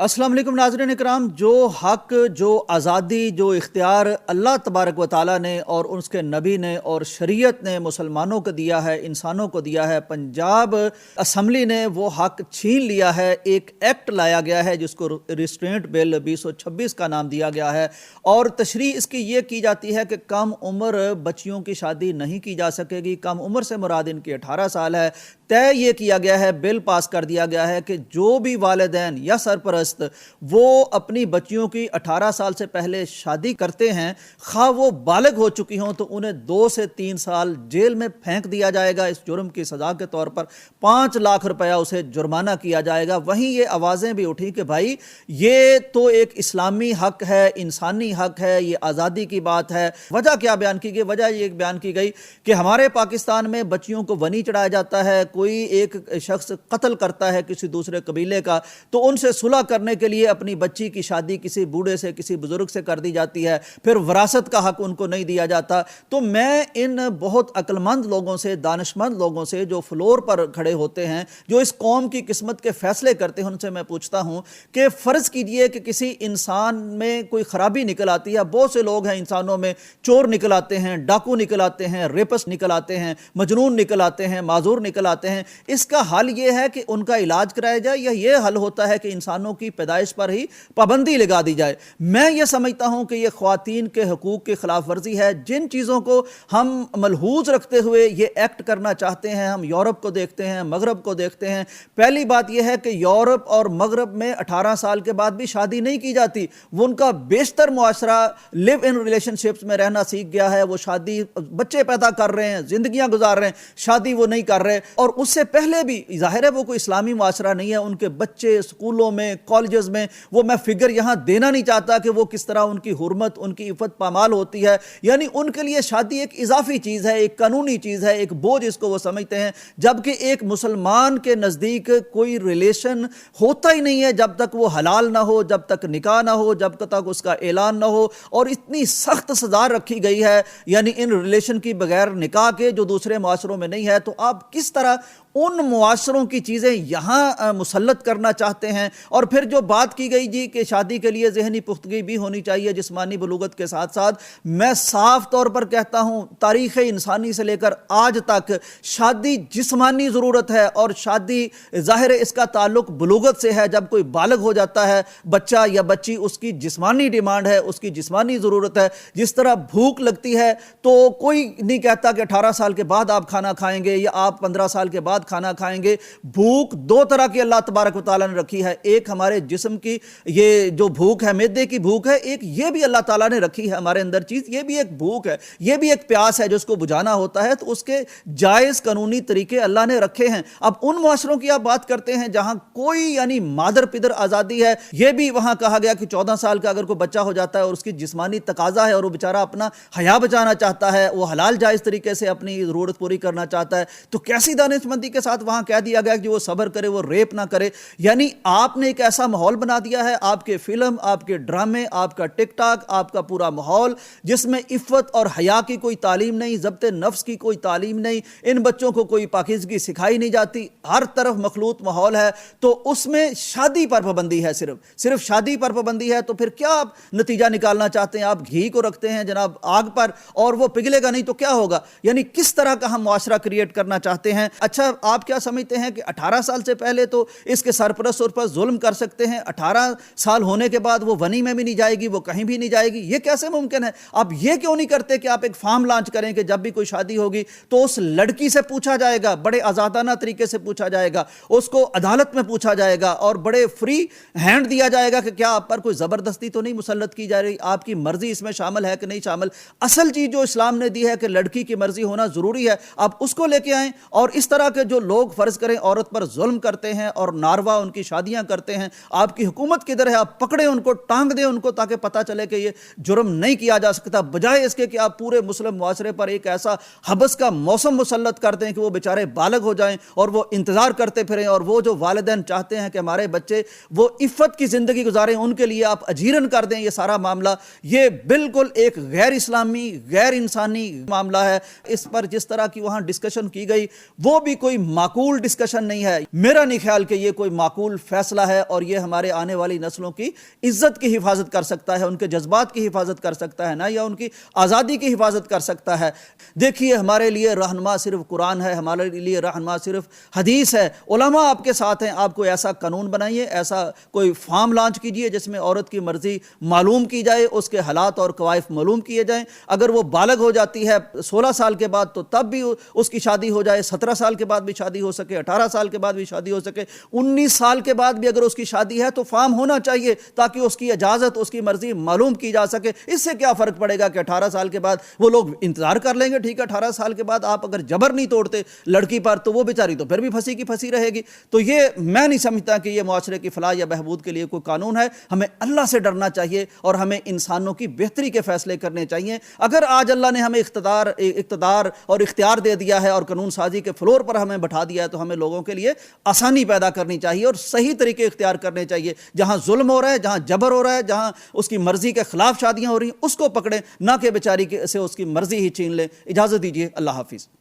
अस्सलाम वालेकुम नाज़रीन इकराम। जो हक, जो आज़ादी, जो इख्तियार अल्लाह तबारक व तआला ने और उसके नबी ने और शरीयत ने मुसलमानों को दिया है, इंसानों को दिया है, पंजाब असम्बली ने वो हक छीन लिया है। एक एक्ट लाया गया है जिसको रिस्ट्रेंट बिल 2026 का नाम दिया गया है और तशरीह इसकी ये की जाती है कि कम उम्र बच्चियों की शादी नहीं की जा सकेगी। कम उम्र से मुराद इनकी 18 साल है। तय ये किया गया है, बिल पास कर दिया गया है कि जो भी वालिदैन या सरपरस्त वो अपनी बच्चियों की 18 साल से पहले शादी करते हैं, खा वो बालिग हो चुकी हों, तो उन्हें 2 से 3 साल जेल में फेंक दिया जाएगा। इस जुर्म की सज़ा के तौर पर 5 लाख रुपया उसे जुर्माना किया जाएगा। वहीं ये आवाज़ें भी उठी कि भाई ये तो एक इस्लामी हक है, इंसानी हक है, ये आज़ादी की बात है। वजह क्या बयान की गई? वजह ये बयान की गई कि हमारे पाकिस्तान में बच्चियों को वनी चढ़ाया जाता है। कोई एक शख्स कत्ल करता है किसी दूसरे कबीले का, तो उनसे सुलह करने के लिए अपनी बच्ची की शादी किसी बूढ़े से, किसी बुजुर्ग से कर दी जाती है, फिर विरासत का हक उनको नहीं दिया जाता। तो मैं इन बहुत अक्लमंद लोगों से, दानिशमंद लोगों से जो फ्लोर पर खड़े होते हैं, जो इस कौम की किस्मत के फैसले करते हैं, उनसे मैं पूछता हूं कि फ़र्ज़ कीजिए कि किसी इंसान में कोई ख़राबी निकल आती है। बहुत से लोग हैं इंसानों में, चोर निकल आते हैं, डाकू निकल आते हैं, रेपिस्ट निकल आते हैं, मजनून निकल आते हैं, माजूर निकल आते हैं। इसका हल ये है कि उनका इलाज कराया जाए, या ये हल होता है कि इंसानों की पैदाइश पर ही पाबंदी लगा दी जाए? मैं ये समझता हूं कि ये ख्वातीन के हकूक़ की खिलाफ वर्जी है। जिन चीज़ों को हम मलहूज रखते हुए ये एक्ट करना चाहते हैं, हम यूरोप को देखते हैं, मगरब को देखते हैं। पहली बात यह है कि यूरोप और मगरब में 18 साल के बाद भी शादी नहीं की जाती। वो उनका बेशतर मुआशरा लिव इन रिलेशनशिप्स में रहना सीख गया है। वो शादी, बच्चे पैदा कर रहे हैं, जिंदगियां गुजार रहे हैं, शादी वो नहीं कर रहे। और उससे पहले भी जाहिर है वो कोई इस्लामी मुआशरा नहीं है। उनके बच्चे स्कूलों में, कॉलेजेस में, वो मैं फिगर यहां देना नहीं चाहता कि वो किस तरह उनकी हुर्मत, उनकी इफ़्फ़त पामाल होती है। यानी उनके लिए शादी एक इजाफी चीज़ है, एक कानूनी चीज़ है, एक बोझ इसको वो समझते हैं। जबकि एक मुसलमान के नज़दीक कोई रिलेशन होता ही नहीं है जब तक वो हलाल ना हो, जब तक निकाह ना हो, जब तक उसका ऐलान ना हो। और इतनी सख्त सज़ा रखी गई है यानी इन रिलेशन की बगैर निकाह के, जो दूसरे मुआशरों में नहीं है। तो आप किस तरह उन मुआशरों की चीज़ें यहाँ मुसल्लत करना चाहते हैं? और फिर जो बात की गई जी कि शादी के लिए ज़हनी पुख्तगी भी होनी चाहिए जिस्मानी बलूगत के साथ साथ, मैं साफ तौर पर कहता हूँ तारीख़ इंसानी से लेकर आज तक शादी जिस्मानी ज़रूरत है। और शादी ज़ाहिर है इसका ताल्लुक़ बलूगत से है। जब कोई बालिग हो जाता है बच्चा या बच्ची, उसकी जिस्मानी डिमांड है, उसकी जिस्मानी ज़रूरत है। जिस तरह भूख लगती है तो कोई नहीं कहता कि 18 साल के बाद आप खाना खाएंगे या आप 15 साल के बाद खाना खाएंगे। भूख 2 तरह की अल्लाह तबारक व तआला ने रखी है। एक हमारे जिस्म की ये जो भूख है, मैदे की भूख है। एक ये भी अल्लाह ताला ने रखी है हमारे अंदर चीज़, ये भी एक भूख है, ये भी एक प्यास है जिसको बुझाना होता है। तो उसके जायज़ कानूनी तरीके अल्लाह ने रखे हैं। अब उन मुआशरों की आप बात करते हैं जहां कोई यानी मादर पिदर आज़ादी है। ये भी वहां कहा गया कि 14 साल का अगर कोई बच्चा हो जाता है और उसकी जिस्मानी तकाजा है और वो बेचारा अपना हया बचाना चाहता है, वो हलाल जायज़ तरीके से अपनी ज़रूरत पूरी करना चाहता है, तो कैसी दानिशमंदी के साथ वहां कह दिया गया कि वो सब्र करे, वो रेप ना करे। यानी आपने एक ऐसा माहौल बना दिया है, आपके फिल्म, आपके ड्रामे, आपका टिकटॉक, आपका पूरा माहौल, जिसमें इफ़्फ़त और हया की कोई तालीम नहीं, ज़ब्त नफ्स की कोई तालीम नहीं। इन बच्चों को कोई पाकीज़गी सिखाई नहीं जाती, हर तरफ मखलूत माहौल है। तो उसमें शादी पर पाबंदी है, सिर्फ शादी पर पाबंदी है। तो फिर क्या आप नतीजा निकालना चाहते हैं? आप घी को रखते हैं जनाब आग पर और वो पिघलेगा नहीं तो क्या होगा? यानी किस तरह का हम मुआशरा क्रिएट करना चाहते हैं? अच्छा, आप क्या समझते हैं कि 18 साल से पहले तो इसके सरपरस्त पर जुल्म कर सकते हैं, 18 साल होने के बाद वो वनी में भी नहीं जाएगी, वो कहीं भी नहीं जाएगी? ये कैसे मुमकिन है? आप ये क्यों नहीं करते कि आप एक फॉर्म लॉन्च करें कि जब भी कोई शादी होगी तो उस लड़की से पूछा जाएगा, बड़े आज़ादाना तरीके से पूछा जाएगा, उसको अदालत में पूछा जाएगा और बड़े फ्री हैंड दिया जाएगा कि क्या आप पर कोई ज़बरदस्ती तो नहीं मुसल्लत की जा रही, आपकी मर्जी इसमें शामिल है कि नहीं शामिल। असल चीज़ जो इस्लाम ने दी है कि लड़की की मर्जी होना ज़रूरी है, आप उसको लेके आएँ। और इस तरह के जो लोग फ़र्ज़ करें औरत पर जुल्म करते हैं और नारवा उनकी शादियां करते हैं, आपकी हुकूमत किधर है? आप पकड़े उनको, टांग दें उनको, ताकि पता चले कि ये जुर्म नहीं किया जा सकता, बजाय इसके कि आप पूरे मुस्लिम मुआशरे पर एक ऐसा हबस का मौसम मुसल्लत कर दें कि वो बेचारे बालग हो जाएं और वो इंतज़ार करते फिरें। और वो जो वालिदैन चाहते हैं कि हमारे बच्चे वो इफ़्फ़त की ज़िंदगी गुजारें, उनके लिए आप अजीरन कर दें ये सारा मामला। ये बिल्कुल एक गैर इस्लामी, गैर इंसानी मामला है। इस पर जिस तरह की वहाँ डिस्कशन की गई वो भी कोई माकूल डिस्कशन नहीं है। मेरा नहीं ख्याल कि ये कोई माकूल फैसला है और یہ ہمارے آنے والی نسلوں کی عزت کی حفاظت کر سکتا ہے، ان کے جذبات کی حفاظت کر سکتا ہے، نہ یا ان کی آزادی کی حفاظت کر سکتا ہے۔ دیکھیے ہمارے لیے رہنما صرف قرآن ہے، ہمارے لیے رہنما صرف حدیث ہے۔ علماء آپ کے ساتھ ہیں، آپ کو ایسا قانون بنائیے، ایسا کوئی فارم لانچ کیجئے جس میں عورت کی مرضی معلوم کی جائے، اس کے حالات اور کوائف معلوم کیے جائیں۔ اگر وہ بالغ ہو جاتی ہے 16 سال کے بعد تو تب بھی اس کی شادی ہو جائے، 17 سال کے بعد بھی شادی ہو سکے، 18 سال کے بعد بھی شادی ہو سکے، 19 سال کے بعد بھی اگر اس کی شادی ہے تو فارم ہونا چاہیے تاکہ اس کی اجازت، اس کی مرضی معلوم کی جا سکے۔ اس سے کیا فرق پڑے گا کہ 18 سال کے بعد وہ لوگ انتظار کر لیں گے، ٹھیک ہے 18 سال کے بعد آپ اگر جبر نہیں توڑتے لڑکی پر تو وہ بیچاری تو پھر بھی پھنسی کی پھنسی رہے گی۔ تو یہ میں نہیں سمجھتا کہ یہ معاشرے کی فلاح یا بہبود کے لیے کوئی قانون ہے۔ ہمیں اللہ سے ڈرنا چاہیے اور ہمیں انسانوں کی بہتری کے فیصلے کرنے چاہیے۔ اگر آج اللہ نے ہمیں اقتدار اور اختیار دے دیا ہے اور قانون سازی کے فلور پر ہمیں بٹھا دیا ہے تو ہمیں لوگوں کے لیے آسانی پیدا کرنی چاہیے اور صحیح طریقے اختیار کرنے چاہیے۔ جہاں ظلم ہو رہا ہے، جہاں جبر ہو رہا ہے، جہاں اس کی مرضی کے خلاف شادیاں ہو رہی ہیں اس کو پکڑیں، نہ کہ بیچاری سے اس کی مرضی ہی چھین لیں۔ اجازت دیجیے، اللہ حافظ۔